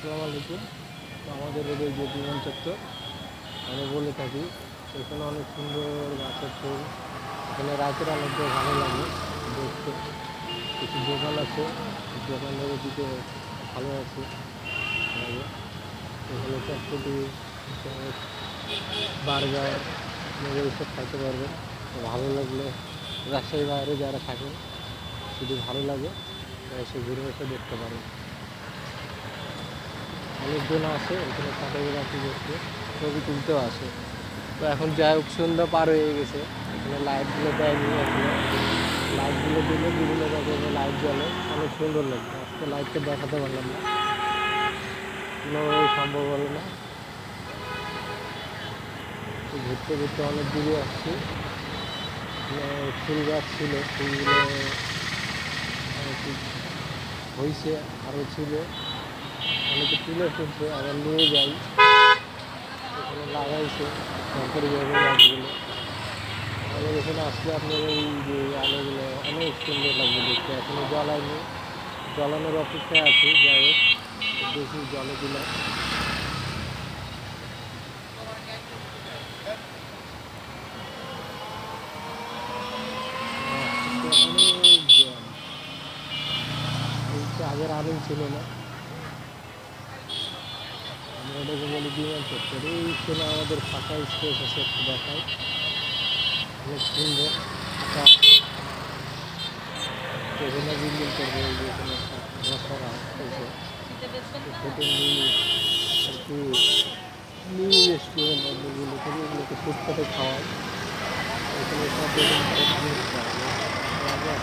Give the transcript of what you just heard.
আসসালামু আলাইকুম। তো আমাদের এই যে বিমান চত্বর আমরা বলে থাকি, এখানে অনেক সুন্দর গাছের ফুল। এখানে রাতের আলোতে ভালো লাগে দেখতে। কিছু দোকান আছে, দোকানের দিকে ভালো আছে লাগে। এখানে চটপটি, বার্গার এইসব খাইতে পারবেন। ভালো লাগলে রাজশাহীর বাইরে যারা থাকেন যদি ভালো লাগে এসে ঘুরে এসে দেখতে পারেন। অনেকজন আসে এখানে ফটোগ্রাফি করতে, ছবি তুলতেও আসে। তো এখন যাই হোক সন্ধ্যা পার হয়ে গেছে, এখানে লাইটগুলো দেয়নি এখনো। লাইটগুলো দিলে বিভিন্ন রকমের লাইট জ্বলে, অনেক সুন্দর লাগবে। আজকে লাইটটা দেখাতে পারলাম না, কোনোভাবেই সম্ভব হলো না। তো ঘুরতে ঘুরতে অনেক দূরে আসছি। ফুল গাছ ছিল, ফুলগুলো হয়েছে, আরও ছিল, অনেকে তুলে ফেলছে, আবার নিয়ে যাই। এখানে লাগাইছে সরকারিভাবে গাছগুলো। আমাদের এখানে আসলে আপনার এই যে আলোগুলো অনেক সুন্দর লাগবে দেখতে। এখনো জ্বালায়নি, জ্বালানোর অপেক্ষায় আছে। যাই হোক দেখি জলে দিলাম। অনেক জ্যাম, এই আগের আলোই ছিল না। আমরা এটাকে বলি বিমান চত্বর। এইখানে আমাদের ফাঁকা স্পেস আছে, একটু দেখায়, অনেক সুন্দর ফাঁকা। এখানে বিল্ডিং করবে, এই যে এখানে একটা ঘোষণা হয়েছে, ছোটো মিনি আর কি মিনি রেস্টুরেন্ট অনেকগুলো থেকে, এগুলোকে ফুটপাতে খাওয়ায়। এখানে সব রকম জিনিস পাওয়া যায়।